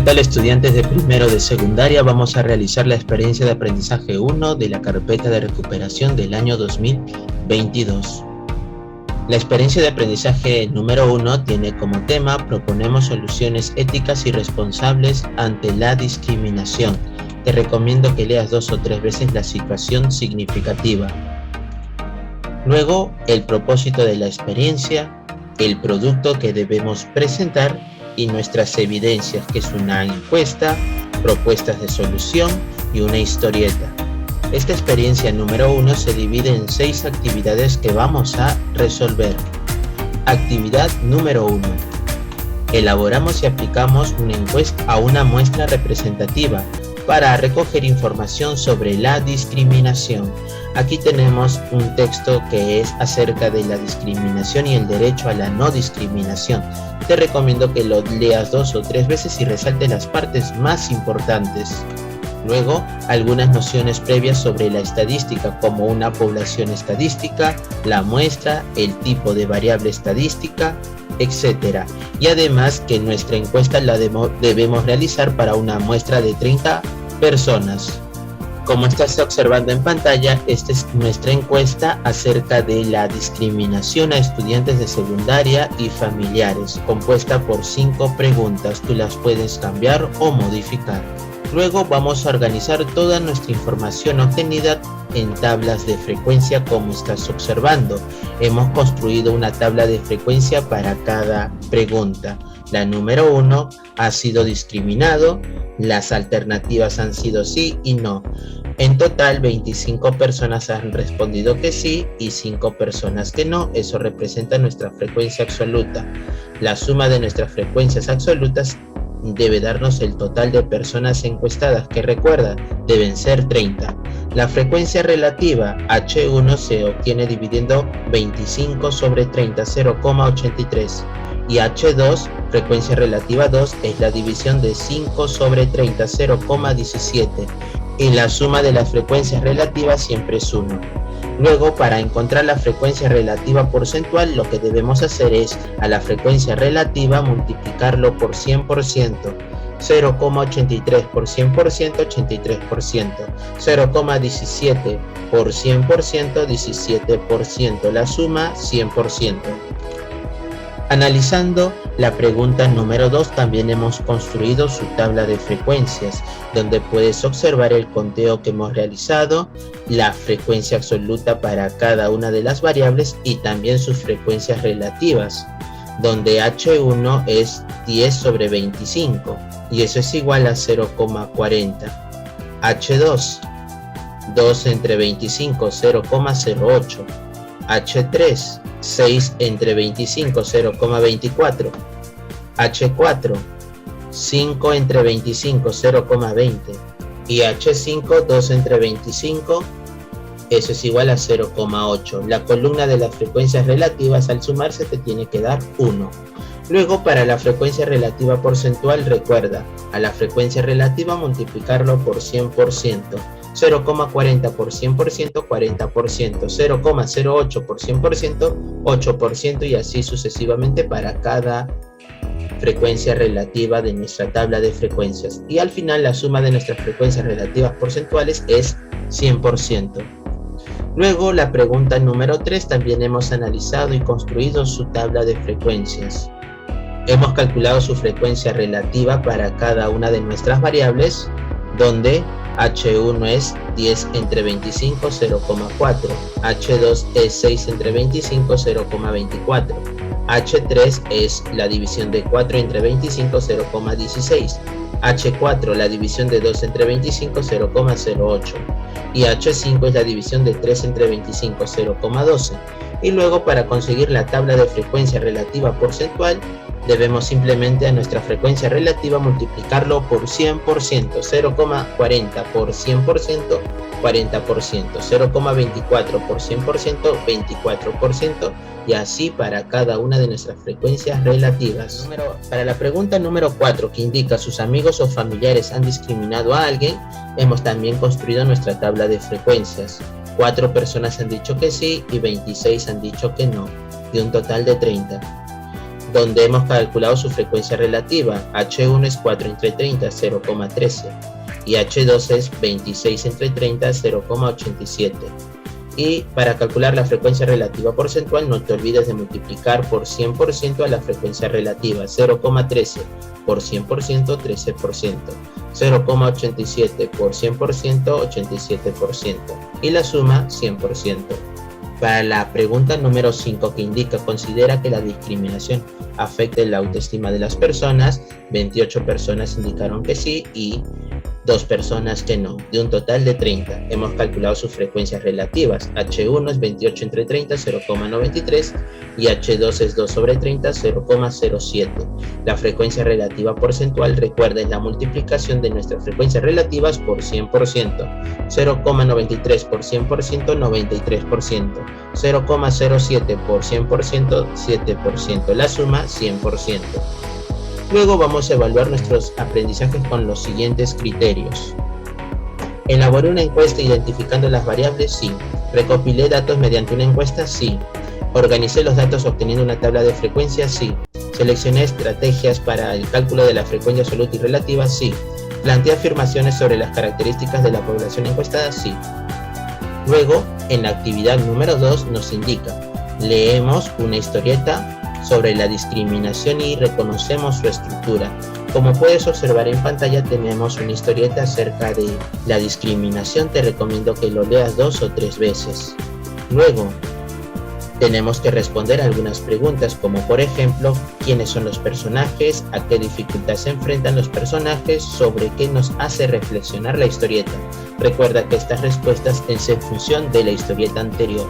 tal, estudiantes de primero de secundaria? Vamos a realizar la experiencia de aprendizaje 1 de la carpeta de recuperación del año 2022. La experiencia de aprendizaje número 1 tiene como tema: proponemos soluciones éticas y responsables ante la discriminación. Te recomiendo que leas 2 o 3 veces la situación significativa. Luego, el propósito de la experiencia, el producto que debemos presentar y nuestras evidencias, que es una encuesta, propuestas de solución y una historieta. Esta experiencia número 1 se divide en 6 actividades que vamos a resolver. Actividad número 1. Elaboramos y aplicamos una encuesta a una muestra representativa para recoger información sobre la discriminación. Aquí tenemos un texto que es acerca de la discriminación y el derecho a la no discriminación. Te recomiendo que lo leas 2 o 3 veces y resalte las partes más importantes. Luego, algunas nociones previas sobre la estadística, como una población estadística, la muestra, el tipo de variable estadística, etc. Y además que nuestra encuesta la debemos realizar para una muestra de 30 personas. Como estás observando en pantalla, esta es nuestra encuesta acerca de la discriminación a estudiantes de secundaria y familiares, compuesta por 5 preguntas. Tú las puedes cambiar o modificar. Luego vamos a organizar toda nuestra información obtenida en tablas de frecuencia, como estás observando. Hemos construido una tabla de frecuencia para cada pregunta. La número 1, ha sido discriminado. Las alternativas han sido sí y no. En total, 25 personas han respondido que sí y 5 personas que no. Eso representa nuestra frecuencia absoluta. La suma de nuestras frecuencias absolutas debe darnos el total de personas encuestadas, que recuerda, deben ser 30. La frecuencia relativa H1 se obtiene dividiendo 25 sobre 30, 0,83. Y H2, frecuencia relativa 2, es la división de 5 sobre 30, 0,17. Y la suma de las frecuencias relativas siempre es 1. Luego, para encontrar la frecuencia relativa porcentual, lo que debemos hacer es a la frecuencia relativa multiplicarlo por 100%. 0,83 por 100%, 83%. 0,17 por 100%, 17%. La suma, 100%. Analizando la pregunta número 2, también hemos construido su tabla de frecuencias, donde puedes observar el conteo que hemos realizado, la frecuencia absoluta para cada una de las variables y también sus frecuencias relativas, donde H1 es 10 sobre 25 y eso es igual a 0,40. H2, 2 entre 25, 0,08. H3, 6 entre 25, 0,24. H4, 5 entre 25, 0,20. Y H5, 2 entre 25, eso es igual a 0,8. La columna de las frecuencias relativas al sumarse te tiene que dar 1. Luego, para la frecuencia relativa porcentual, recuerda, a la frecuencia relativa multiplicarlo por 100%. 0,40 por 100%, 40%, 0,08 por 100%, 8% y así sucesivamente para cada frecuencia relativa de nuestra tabla de frecuencias. Y al final la suma de nuestras frecuencias relativas porcentuales es 100%. Luego, la pregunta número 3, también hemos analizado y construido su tabla de frecuencias. Hemos calculado su frecuencia relativa para cada una de nuestras variables, donde H1 es 10 entre 25, 0,4. H2 es 6 entre 25, 0,24. H3 es la división de 4 entre 25, 0,16. H4, la división de 2 entre 25, 0,08. Y H5 es la división de 3 entre 25, 0,12. Y luego, para conseguir la tabla de frecuencia relativa porcentual, debemos simplemente a nuestra frecuencia relativa multiplicarlo por 100%, 0,40 por 100%, 40%, 0,24 por 100%, 24%, y así para cada una de nuestras frecuencias relativas. Para la pregunta número 4, que indica sus amigos o familiares han discriminado a alguien, hemos también construido nuestra tabla de frecuencias. 4 personas han dicho que sí y 26 han dicho que no, de un total de 30. donde hemos calculado su frecuencia relativa. H1 es 4 entre 30, 0,13, y H2 es 26 entre 30, 0,87. Y para calcular la frecuencia relativa porcentual, no te olvides de multiplicar por 100% a la frecuencia relativa. 0,13 por 100%, 13%. 0,87 por 100%, 87%. Y la suma, 100%. Para la pregunta número 5, que indica: considera que la discriminación afecte la autoestima de las personas, 28 personas indicaron que sí y 2 personas que no, de un total de 30. Hemos calculado sus frecuencias relativas. H1 es 28 entre 30, 0,93, y H2 es 2 sobre 30, 0,07. La frecuencia relativa porcentual, recuerda, es la multiplicación de nuestras frecuencias relativas por 100%. 0,93 por 100%, 93%. 0,07 por 100%, 7%. La suma, 100%. Luego vamos a evaluar nuestros aprendizajes con los siguientes criterios. ¿Elaboré una encuesta identificando las variables? Sí. ¿Recopilé datos mediante una encuesta? Sí. ¿Organicé los datos obteniendo una tabla de frecuencia? Sí. ¿Seleccioné estrategias para el cálculo de la frecuencia absoluta y relativa? Sí. ¿Planteé afirmaciones sobre las características de la población encuestada? Sí. Luego, en la actividad número 2 nos indica: leemos una historieta sobre la discriminación y reconocemos su estructura. Como puedes observar en pantalla, tenemos una historieta acerca de la discriminación. Te recomiendo que lo leas 2 o 3 veces. Luego, tenemos que responder algunas preguntas, como por ejemplo: ¿quiénes son los personajes? ¿A qué dificultad se enfrentan los personajes? ¿Sobre qué nos hace reflexionar la historieta? Recuerda que estas respuestas es en función de la historieta anterior.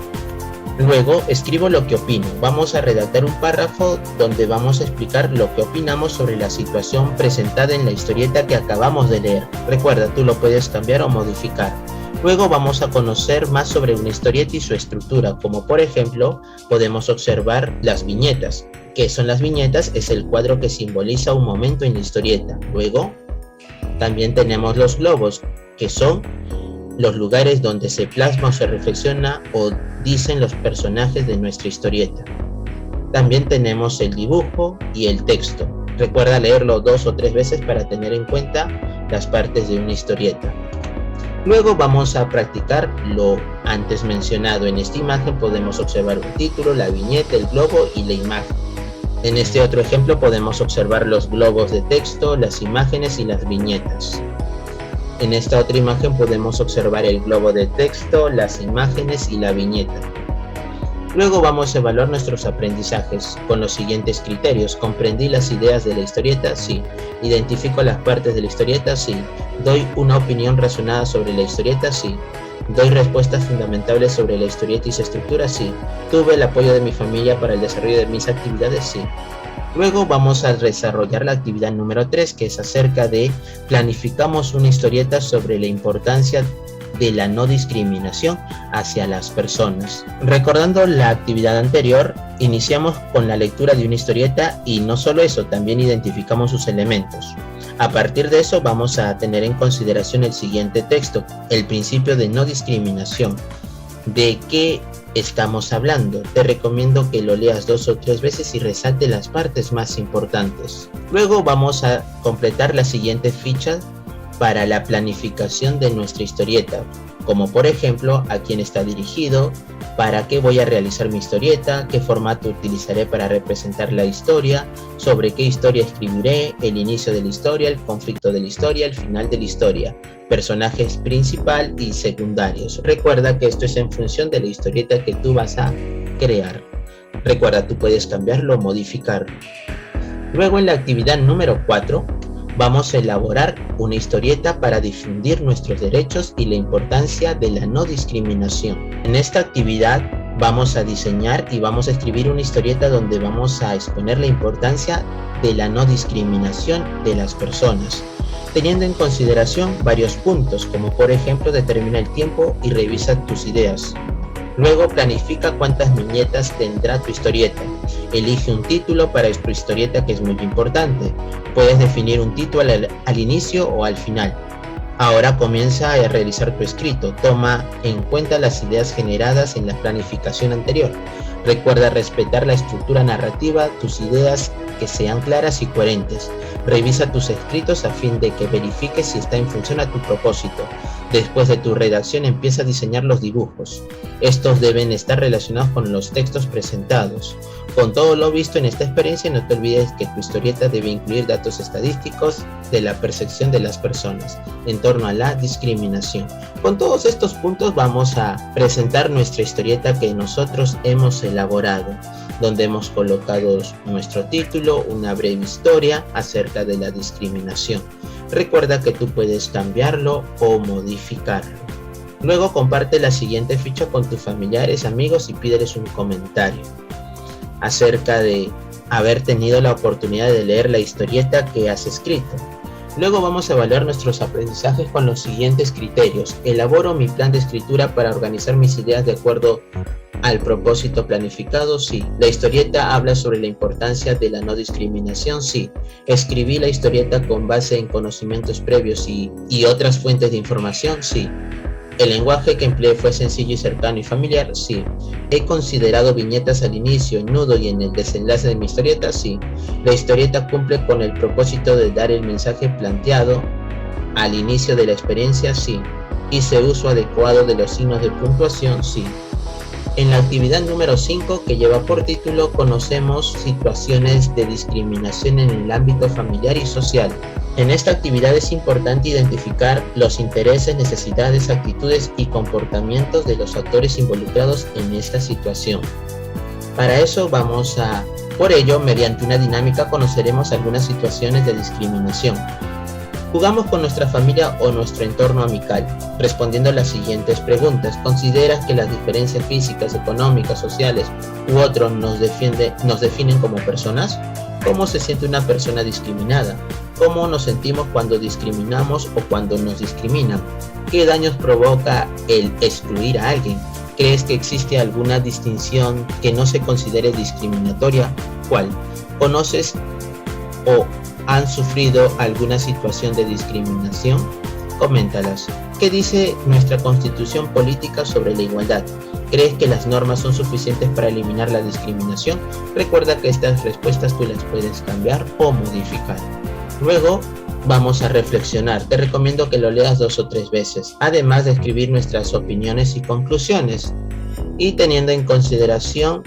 Luego, escribo lo que opino. Vamos a redactar un párrafo donde vamos a explicar lo que opinamos sobre la situación presentada en la historieta que acabamos de leer. Recuerda, tú lo puedes cambiar o modificar. Luego vamos a conocer más sobre una historieta y su estructura, como por ejemplo, podemos observar las viñetas. ¿Qué son las viñetas? Es el cuadro que simboliza un momento en la historieta. Luego, también tenemos los globos, que son los lugares donde se plasma o se reflexiona o dicen los personajes de nuestra historieta. También tenemos el dibujo y el texto. Recuerda leerlo 2 o 3 veces para tener en cuenta las partes de una historieta. Luego vamos a practicar lo antes mencionado. En esta imagen podemos observar un título, la viñeta, el globo y la imagen. En este otro ejemplo podemos observar los globos de texto, las imágenes y las viñetas. En esta otra imagen podemos observar el globo de texto, las imágenes y la viñeta. Luego vamos a evaluar nuestros aprendizajes con los siguientes criterios. ¿Comprendí las ideas de la historieta? Sí. ¿Identifico las partes de la historieta? Sí. ¿Doy una opinión razonada sobre la historieta? Sí. ¿Doy respuestas fundamentales sobre la historieta y su estructura? Sí. ¿Tuve el apoyo de mi familia para el desarrollo de mis actividades? Sí. Luego vamos a desarrollar la actividad número 3, que es acerca de planificamos una historieta sobre la importancia de la no discriminación hacia las personas. Recordando la actividad anterior, iniciamos con la lectura de una historieta y no solo eso, también identificamos sus elementos. A partir de eso vamos a tener en consideración el siguiente texto: el principio de no discriminación. ¿De qué estamos hablando? Te recomiendo que lo leas 2 o 3 veces y resalte las partes más importantes. Luego vamos a completar las siguientes fichas para la planificación de nuestra historieta, como por ejemplo: a quién está dirigido, para qué voy a realizar mi historieta, qué formato utilizaré para representar la historia, sobre qué historia escribiré, el inicio de la historia, el conflicto de la historia, el final de la historia, personajes principal y secundarios. Recuerda que esto es en función de la historieta que tú vas a crear. Recuerda, tú puedes cambiarlo o modificarlo. Luego, en la actividad número 4, vamos a elaborar una historieta para difundir nuestros derechos y la importancia de la no discriminación. En esta actividad vamos a diseñar y vamos a escribir una historieta donde vamos a exponer la importancia de la no discriminación de las personas, teniendo en consideración varios puntos, como por ejemplo: determina el tiempo y revisa tus ideas. Luego, planifica cuántas viñetas tendrá tu historieta. Elige un título para tu historieta, que es muy importante. Puedes definir un título al inicio o al final. Ahora comienza a realizar tu escrito. Toma en cuenta las ideas generadas en la planificación anterior. Recuerda respetar la estructura narrativa, tus ideas que sean claras y coherentes. Revisa tus escritos a fin de que verifiques si está en función a tu propósito. Después de tu redacción empieza a diseñar los dibujos. Estos deben estar relacionados con los textos presentados. Con todo lo visto en esta experiencia, no te olvides que tu historieta debe incluir datos estadísticos de la percepción de las personas en torno a la discriminación. Con todos estos puntos vamos a presentar nuestra historieta que nosotros hemos elaborado, donde hemos colocado nuestro título, una breve historia acerca de la discriminación. Recuerda que tú puedes cambiarlo o modificarlo. Luego comparte la siguiente ficha con tus familiares, amigos y pídeles un comentario acerca de haber tenido la oportunidad de leer la historieta que has escrito. Luego vamos a evaluar nuestros aprendizajes con los siguientes criterios. Elaboro mi plan de escritura para organizar mis ideas de acuerdo al propósito planificado, sí. La historieta habla sobre la importancia de la no discriminación, sí. Escribí la historieta con base en conocimientos previos y otras fuentes de información, sí. El lenguaje que empleé fue sencillo y cercano y familiar, sí. He considerado viñetas al inicio, nudo y en el desenlace de mi historieta, sí. La historieta cumple con el propósito de dar el mensaje planteado al inicio de la experiencia, sí. Hice uso adecuado de los signos de puntuación, sí. En la actividad número 5, que lleva por título Conocemos situaciones de discriminación en el ámbito familiar y social. En esta actividad es importante identificar los intereses, necesidades, actitudes y comportamientos de los actores involucrados en esta situación. Para eso por ello, mediante una dinámica conoceremos algunas situaciones de discriminación. Jugamos con nuestra familia o nuestro entorno amical, respondiendo las siguientes preguntas. ¿Consideras que las diferencias físicas, económicas, sociales u otros nos definen como personas? ¿Cómo se siente una persona discriminada? ¿Cómo nos sentimos cuando discriminamos o cuando nos discriminan? ¿Qué daños provoca el excluir a alguien? ¿Crees que existe alguna distinción que no se considere discriminatoria? ¿Cuál? ¿Conoces o han sufrido alguna situación de discriminación? Coméntalas. ¿Qué dice nuestra Constitución política sobre la igualdad? ¿Crees que las normas son suficientes para eliminar la discriminación? Recuerda que estas respuestas tú las puedes cambiar o modificar. Luego vamos a reflexionar. Te recomiendo que lo leas 2 o 3 veces, además de escribir nuestras opiniones y conclusiones, y teniendo en consideración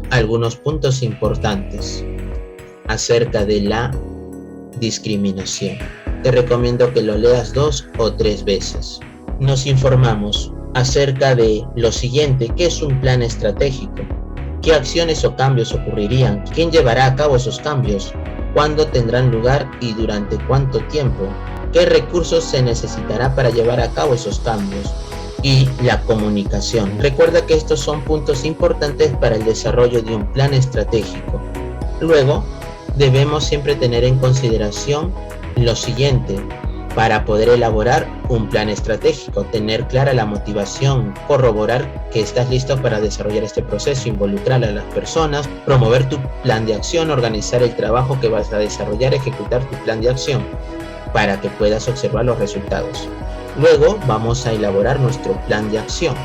algunos puntos importantes acerca de la discriminación. Te recomiendo que lo leas 2 o 3 veces. Nos informamos acerca de lo siguiente: ¿qué es un plan estratégico? ¿Qué acciones o cambios ocurrirían? ¿Quién llevará a cabo esos cambios? ¿Cuándo tendrán lugar y durante cuánto tiempo? ¿Qué recursos se necesitará para llevar a cabo esos cambios? Y la comunicación. Recuerda que estos son puntos importantes para el desarrollo de un plan estratégico. Luego, debemos siempre tener en consideración lo siguiente para poder elaborar un plan estratégico: tener clara la motivación, corroborar que estás listo para desarrollar este proceso, involucrar a las personas, promover tu plan de acción, organizar el trabajo que vas a desarrollar, ejecutar tu plan de acción para que puedas observar los resultados. Luego vamos a elaborar nuestro plan de acción.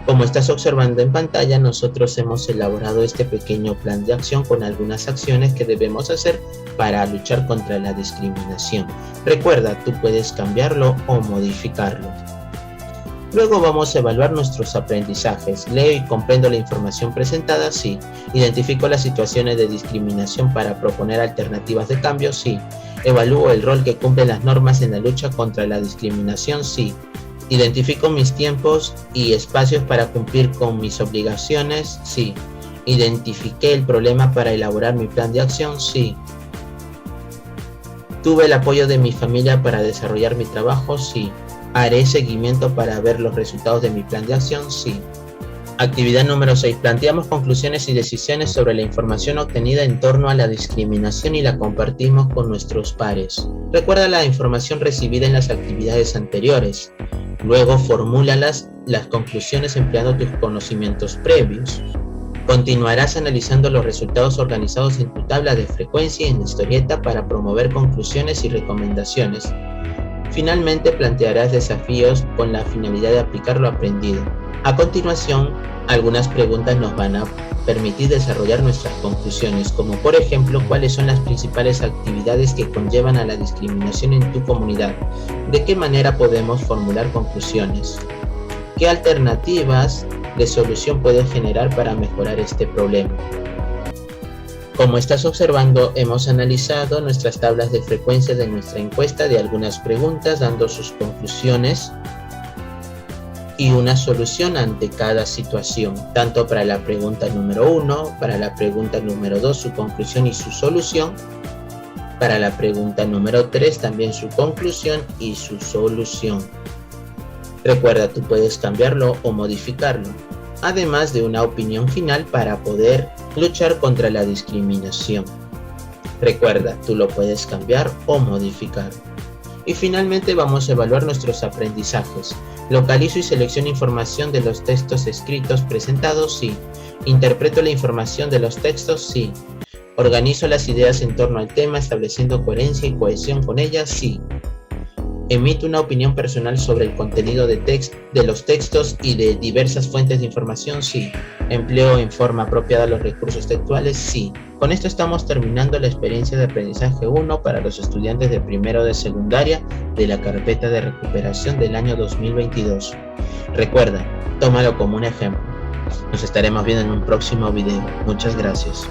Como estás observando en pantalla, nosotros hemos elaborado este pequeño plan de acción con algunas acciones que debemos hacer para luchar contra la discriminación. Recuerda, tú puedes cambiarlo o modificarlo. Luego vamos a evaluar nuestros aprendizajes. Leo y comprendo la información presentada, sí. Identifico las situaciones de discriminación para proponer alternativas de cambio, sí. Evalúo el rol que cumplen las normas en la lucha contra la discriminación, sí. Identifico mis tiempos y espacios para cumplir con mis obligaciones, sí. Identifiqué el problema para elaborar mi plan de acción, sí. Tuve el apoyo de mi familia para desarrollar mi trabajo, sí. Haré seguimiento para ver los resultados de mi plan de acción, sí. Actividad número 6. Planteamos conclusiones y decisiones sobre la información obtenida en torno a la discriminación y la compartimos con nuestros pares. Recuerda la información recibida en las actividades anteriores. Luego formula las conclusiones empleando tus conocimientos previos. Continuarás analizando los resultados organizados en tu tabla de frecuencia y en la historieta para promover conclusiones y recomendaciones. Finalmente, plantearás desafíos con la finalidad de aplicar lo aprendido. A continuación, algunas preguntas nos van a permitir desarrollar nuestras conclusiones, como por ejemplo, ¿cuáles son las principales actividades que conllevan a la discriminación en tu comunidad? ¿De qué manera podemos formular conclusiones? ¿Qué alternativas de solución puedes generar para mejorar este problema? Como estás observando, hemos analizado nuestras tablas de frecuencia de nuestra encuesta de algunas preguntas, dando sus conclusiones y una solución ante cada situación, tanto para la pregunta número 1, para la pregunta número 2, su conclusión y su solución, para la pregunta número 3, también su conclusión y su solución. Recuerda, tú puedes cambiarlo o modificarlo, además de una opinión final para poder luchar contra la discriminación. Recuerda, tú lo puedes cambiar o modificar. Y finalmente vamos a evaluar nuestros aprendizajes. Localizo y selecciono información de los textos escritos presentados, sí. Interpreto la información de los textos, sí. Organizo las ideas en torno al tema, estableciendo coherencia y cohesión con ellas, sí. Emito una opinión personal sobre el contenido de los textos y de diversas fuentes de información, sí. Empleo en forma apropiada los recursos textuales, sí. Con esto estamos terminando la experiencia de aprendizaje 1 para los estudiantes de primero de secundaria de la carpeta de recuperación del año 2022. Recuerda, tómalo como un ejemplo. Nos estaremos viendo en un próximo video. Muchas gracias.